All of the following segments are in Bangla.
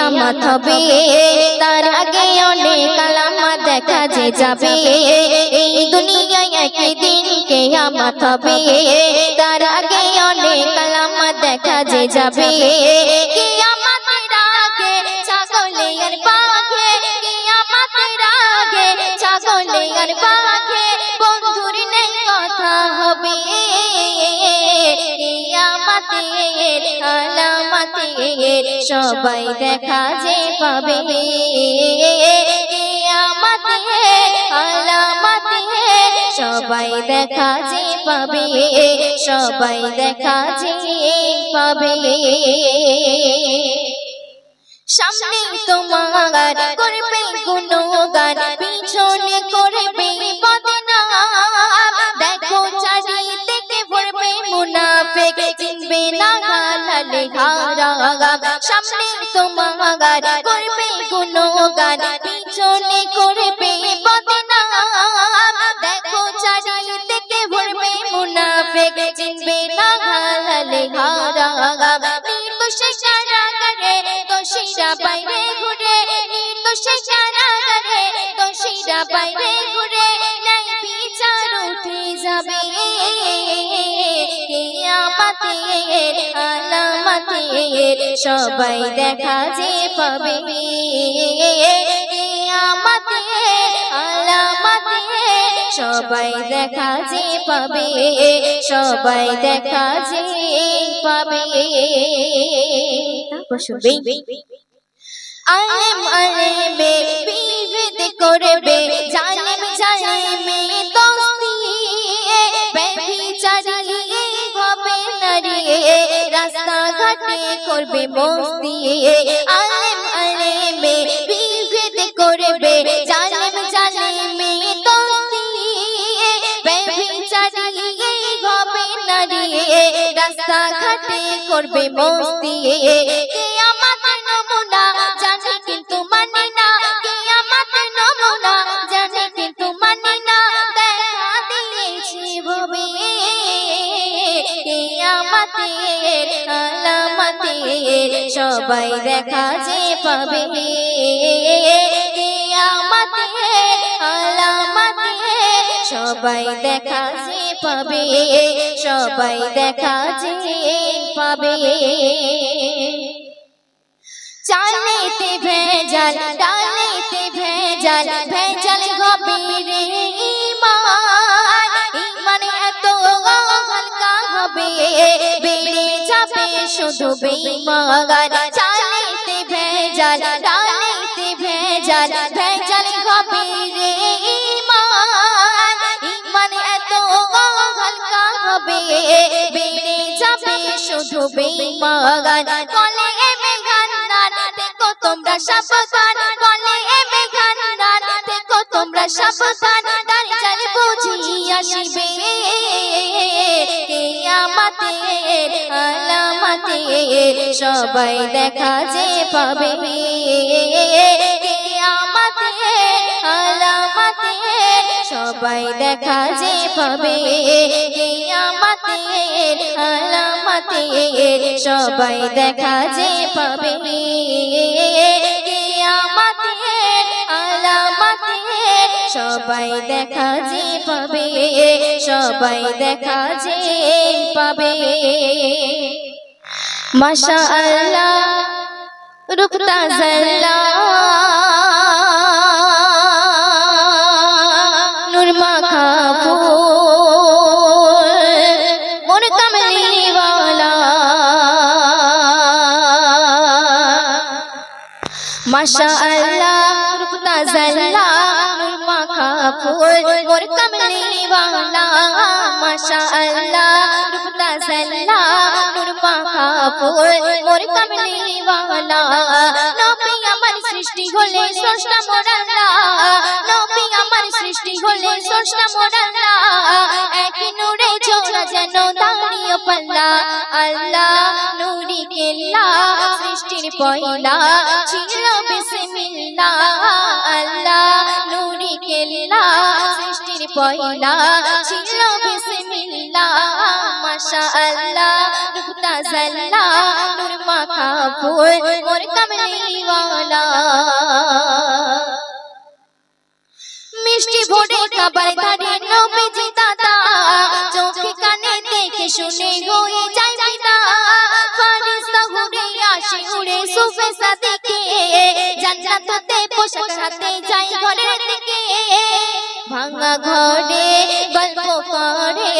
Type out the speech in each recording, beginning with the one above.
কিয়ামত হবে তার আগে অনেক আলামত দেখা যে যাবে এই দুনিয়ায় একদিন কিয়ামত হবে তার আগে অনেক আলামত দেখা যে যাবে কিয়ামতের আগে ছাগলে আর বাঘে কিয়ামতের আগে ছাগলে আর বাঘে বন্ধুর নেই কথা হবে কিয়ামতের আলামতের সবাই দেখা যে পাবে কিয়ামতের আলামতের সবাই দেখা যে পাবে সবাই দেখা যে পাবে সামনে তোমার করবে গুণগান পিছনে করবে বদনাম দেখো চারিদিকে ভরবে মুনাফিক চিনবে না হালাল হারাম সামনে তোমার করবে গুণগান পিছনে করবে বদনাম দেখো চারিদিকে ভরবে মুনাফিক চিনবে না হালাল হারাম নির্দোষে কারাগারে দোষীরা বাইরে ঘুরে নির্দোষে কারাগারে দোষীরা বাইরে ঘুরে ন্যায় বিচার উঠে যাবে কিয়ামতের আলামতের সবাই দেখা যে পাবে কিয়ামতের আলামতের সবাই দেখা যে পাবে সবাই দেখা যে পাবে আলেম আলেমে বিভেদ করবে জালেম জালেমে দোস্তি ব্যভিচারী হবে নারী রাস্তা ঘাটে করবে মস্তি আলেম আলেমে বিভেদ করবে জালেম জালেমে দোস্তি ব্যভিচারী হবে নারী রাস্তা ঘাটে করবে মস্তি কিয়ামতের নমুনা জানে কিন্তু মানে না কিয়ামতের নমুনা জানে কিন্তু মানে না দেখা দিয়েছি ভবে কিয়ামতের আলামতের সবাই দেখা যে পাবে কিয়ামতের আলামতের সবাই দেখা যে পাবে সবাই দেখা যে পাবে চালেতে ভেজাল ডালেতে ভেজাল ভেজাল হবে রে ঈমান ঈমান এত হালকা হবে বেড়ে যাবে শুধু বেঈমান চালেতে ভেজাল ডালেতে ভেজাল ভেজাল হবে রে ঈমান ঈমান এত হালকা হবে বেড়ে যাবে শুধু বেঈমান কলে দেখো তোমরা সাবধান বলে মেঘান্নান দেখো তোমরা সাবধান দাজ্জাল বুঝি আসিবে কিয়ামতের আলামতের সবাই দেখা যে পাবে কিয়ামতের আলামতের সবাই দেখা যে পাবে কিয়ামতের আলামতের সবাই দেখা যে পাবে কিয়ামতের আলামতের সবাই দেখা যে পাবে সবাই দেখা যে পাবে মাশাআল্লাহ রুখতা জাল্লা নূর মাখা ফুল মোর কমলি वाला माशाअल्लाह रुकता जल्ला नूर माखा फूल मोर कमली वाला माशाअल्लाह रुकता जल्ला नूर माखा फूल मोर कमली वाला नबी আমার সৃষ্টি হলে স্রষ্টা মোর আল্লাহ নবী আমার সৃষ্টি হলে স্রষ্টা মোর আল্লাহ এক নূরে জোড়া যেন দাঁড়িয়ে পাল্লা আল্লাহ নূরি কেল্লা সৃষ্টির পয়লা ছিল বিসমিল্লাহ আল্লাহ নূরি কেল্লা সৃষ্টির পয়লা ছিল বিসমিল্লাহ মাশাআল্লাহ রুখতা জাল্লা নূর মাখা ফুল মোর কমলি মিষ্টি ভরে খাবার ধারে নবীজি দাদা, চোখে কানে দেখে শুনে হয়ে যায় বিদা। ফারিস্তা উড়ে আসে উড়ে সুফে সাদিকে, জান্নাত হতে পোশাক হাতে যায় ঘরের দিকে। ভাঙা ঘরে গল্প করে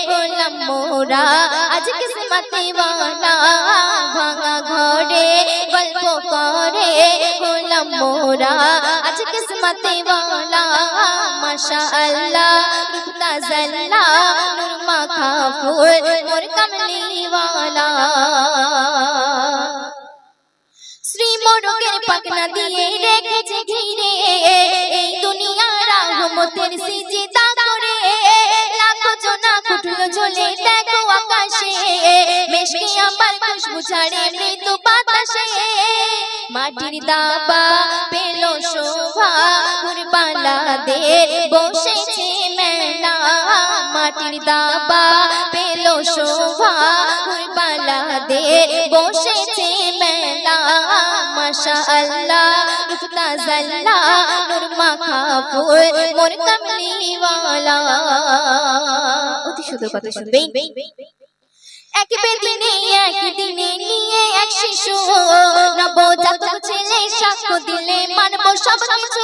হলাম মোরা আজ কিসমতে ওয়ালা। ভাঙা ঘরে গল্প করে হলাম মোরা আজ কিসমতে ওয়ালা। মাশাআল্লাহ রূপ তাজাল্লা নূর মাখা ফুল মোর কামলি ওয়ালা। শ্রী মোরগের পাখনা দিয়ে রেখেছে ঘিরে, এই দুনিয়ার রহমতের সিজদা করে। লাখো জোনা কুটুলো ঝোলে দেখো আকাশে, মেশকে আমার খুশবু ছাড়ে মৃদু বাতাসে। মাটির দাবা পেল শোভা কুরবালাদের বসেছে মেলা। মাটির দাবা পেল শোভা কুরবালাদের বসেছে মেলা। মাশাআল্লাহ রূপ তাজাল্লা নূর মাখা ফুল মোর কামলি ওয়ালা। অতি সুন্দর কথা শুনবেন। এক বেদিনে একদিনে নিয়ে এক শিশু, নবজাতক ছেলে সাক্ষ্য দিলে মানব সব কিছু।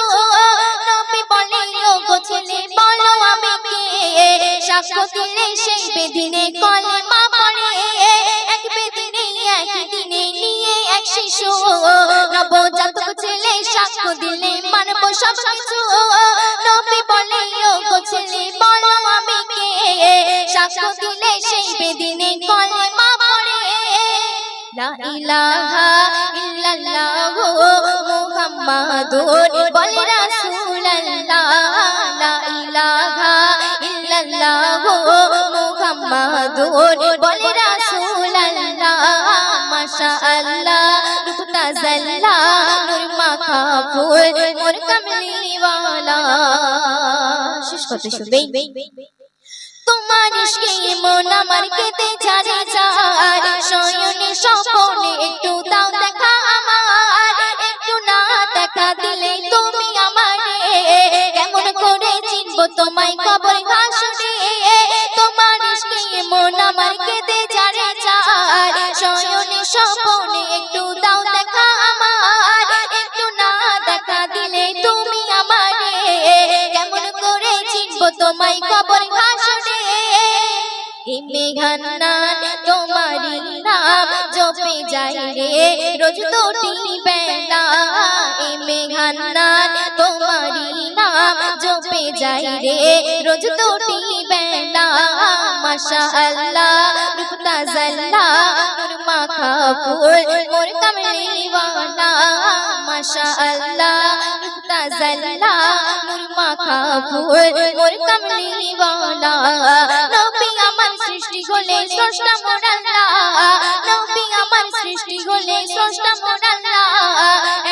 নবী বলে ওগো ছেলে বলো আমি কে, সাক্ষ্য দিলে সেই বেদিনে কলেমা পড়ে। এক বেদিনে একদিনে নিয়ে এক শিশু, নবজাতক ছেলে সাক্ষ্য দিলে মানব সব কিছু। নবী বলে ওগো ছেলে বলো আমি কে, সাক্ষ্য দিলে সেই বেদিনে কলেমা পড়ে। লা ইলাহা ইল্লাল্লাহু মুহাম্মাদুর বলে রাসূলুল্লাহ। লা ইলাহা ইল্লাল্লাহু মুহাম্মাদুর বলে রাসূলুল্লাহ। মাশাআল্লাহ রূপ তাজাল্লা নূর মাখা ফুল মোর কামলি ওয়ালা। শেষ কথা শুনবেন। তোমার ইশকে মন আমার কেটে যারে যায়, শয়নে স্বপ্নে একটু দাও দেখা আমার। একটু না দেখা দিলে তুমি আমারে, কেমন করে চিনব তোমায় কবর হাসরে। তোমার ইশকে মন আমার কেটে যারে যায়, শয়নে স্বপ্নে একটু দাও দেখা আমার। একটু না দেখা দিলে তুমি আমারে, কেমন করে চিনব তোমায় কবর হাসরে। মেঘান্নান তোমারি নাম জপে যাই রে রোজ দুটি বেলা। মেঘান্নান তোমারি নাম জপে যাই রে রোজ দুটি বেলা। মাশাআল্লাহ রূপ তাজাল্লা নূর মাখা ফুল মোর কামলি ওয়ালা। মাশাআল্লাহ রূপ তাজাল্লা নূর মাখা ফুল মোর কামলি ওয়ালা। নবী আমার সৃষ্টি হলে স্রষ্টা মোর আল্লাহ, নবী আমার সৃষ্টি হলে স্রষ্টা মোর আল্লাহ।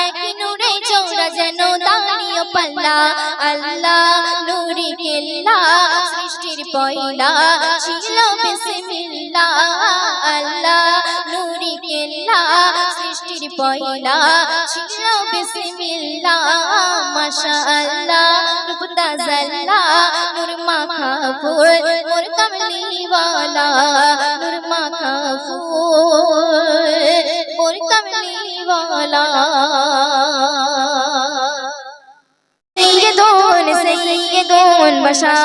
একই নূরে চৌরা যেন দাঁড়িয়ে পাল্লা। আল্লাহ নূরে কেল্লা সৃষ্টির পয়লা ছিল বিসমিল্লাহ। আল্লাহ নূরে কেল্লা সৃষ্টির পয়লা ছিল বিসমিল্লাহ। মাশাআল্লাহ রূপ তাজাল্লা নূর মাখা ফুল মোর কামলি ওয়ালা। নূর মাখা ফুল মোর কামলি ওয়ালা। سيدون سيدون بشر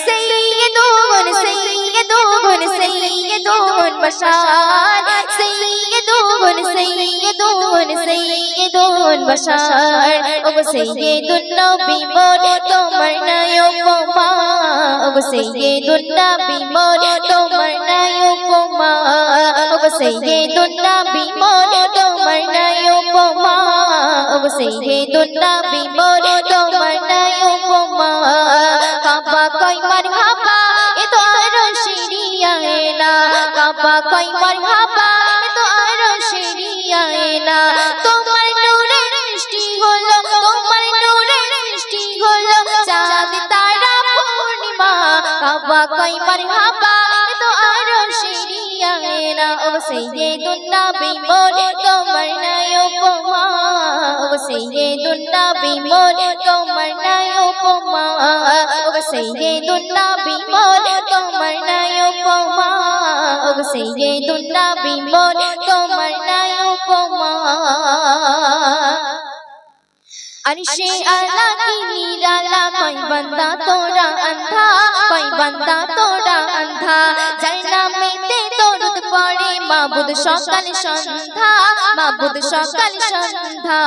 سيدون سيدون سيدون بشر سيدون سيدون سيدون بشر ওগো سيدون নবী মোর তোমার নায়ক মা। ওগো سيدون নবী মোর তোমার নায়ক মা। ওগো سيدون নবী মোর তোমার নায়ক মা। ওগো سيدون নবী মোর তোমার নায়ক মা। কাবা কই মারহাবা এ তো আরো শিরিয়ায় না। কাবা কই মারহাবা এ তো আরো শিরিয়ায় না। তোমার নূরে সৃষ্টি হলো, তোমার নূরে সৃষ্টি হলো চাঁদ তারা পূর্ণিমা। কাবা কই মারহাবা এ তো আরো শিরিয়ায় না। ও সাইয়্যিদুন নবী মোর তোমার নায়ক মা। নবী মোর তোমার নাই উপমা ওগো সাইয়্যিদুন নবী মোর তোমার নাই উপমা ওগো সাইয়্যিদুন নবী মোর তোমার নাই উপমা अर्शे आला की निराला कोई बंदा तोड़ा अंधा कोई बंदा तोड़ा अंधा जरना में ते दौलत पड़े माबुद सकल संधा माबुद सकल संधा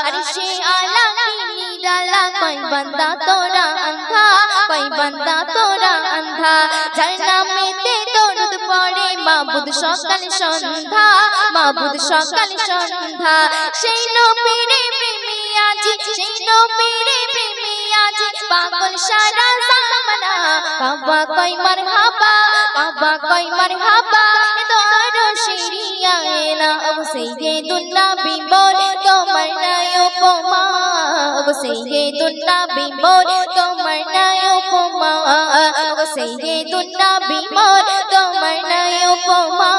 अर्शे आला की निराला कोई बंदा तोड़ा अंधा कोई बंदा तोड़ा अंधा जरना में ते दौलत पड़े माबुद सकल संधा माबुद सकल संधा সেই নবীরে প্রেমিয়াজি সেই নবীরে প্রেমিয়াজি পাগল সারা জামানা কাবা কই মারহাবা কাবা কই মারহাবা দরো শিরিয়া না ও সাইয়্যিদুন নবী মোর তোমার নাই উপমা ও সাইয়্যিদুন নবী মোর তোমার নাই উপমা ও সাইয়্যিদুন নবী মোর তোমার নাই উপমা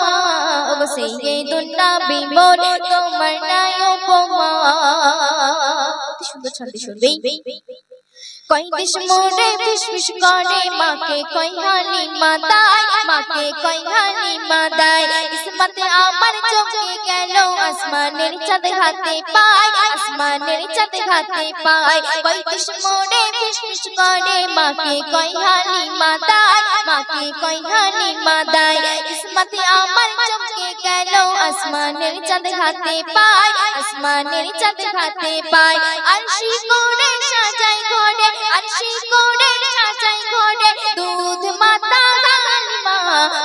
ও সাইয়্যিদুন নবী মোর তোমার নাই উপমা সুন্দর ছন্দে শুনবেই कोई दिश मोड़े फिश फिश करे माँ के कोई हानि मादाई माँ के कोई हानि मादाई किस्मत आमर चौके गेलो आसमानेर चाँद हाथे पाय आसमानेर चाँद हाथे पाय कोई दिश मोड़े फिश फिश करे माँ के कोई हानि मादाई माँ के कोई हानि मादाई किस्मत आमर चौके गेलो आसमानेर चाँद हाथे पाय आसमानेर चाँद हाथे पाय अर्शी कोरे साजाई घोड़े अर्शी कोरे साजाई घोड़े दूध माता गालिमा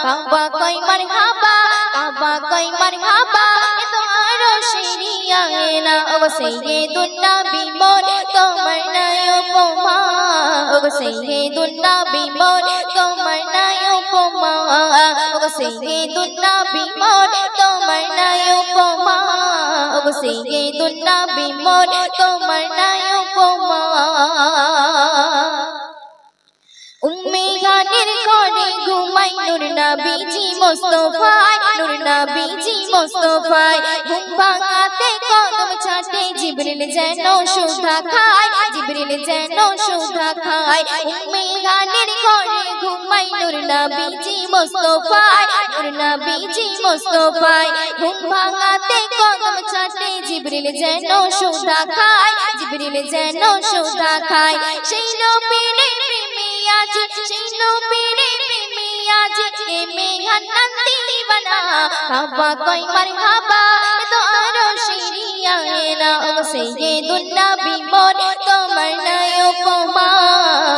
काबा कोई मरहबा काबा कोई मरहबा तुम्हारो शिरिया ना ओ साइय्यिदुन नबी मोर তোমার নাই উপমা ও সাইয়্যিদুন নবী মোর তোমার নাই উপমা ও সাইয়্যিদুন নবী মোর তোমার নাই উপমা ও সাইয়্যিদুন নবী মোর তোমার নাই উপমা উম্মে গানের ঘরে ঘুমাই নূর নবীজি মুস্তাফায় নূর নবীজি মুস্তাফায় ঘুম ভাঙাতে কদম ছাটে জিবরিল যেন সুধা খায় জিবরিল যেন সুধা খায় উম্মে গানের ঘরে ঘুমাই নূর নবীজি মুস্তাফায় নূর নবীজি মুস্তাফায় ঘুম ভাঙাতে কদম ছাটে জিবরিল যেন সুধা খায় জিবরিল যেন সুধা খায় সেই নবীরে প্রেমিয়াজি সেই নবীরে প্রেমিয়াজি এ মেঘান্নান দিওয়ানা কাবা কই মারহাবা দরো শিরিয়া না ও সাইয়্যিদুন নবী মোর তোমার নাই উপমা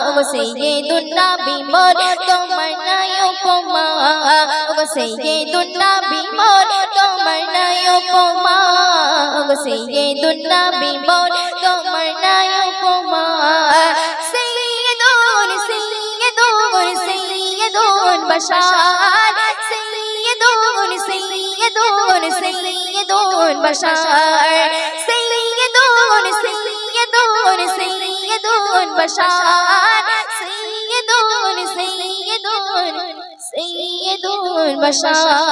ও সাইয়্যিদুন নবী মোর তোমার নাই উপমা ও সাইয়্যিদুন নবী মোর তোমার নাই উপমা ও সাইয়্যিদুন নবী মোর তোমার নাই উপমা سيدون بشار سيدون سيدون سيدون بشار سيدون سيدون سيدون بشار سيدون سيدون سيدون بشار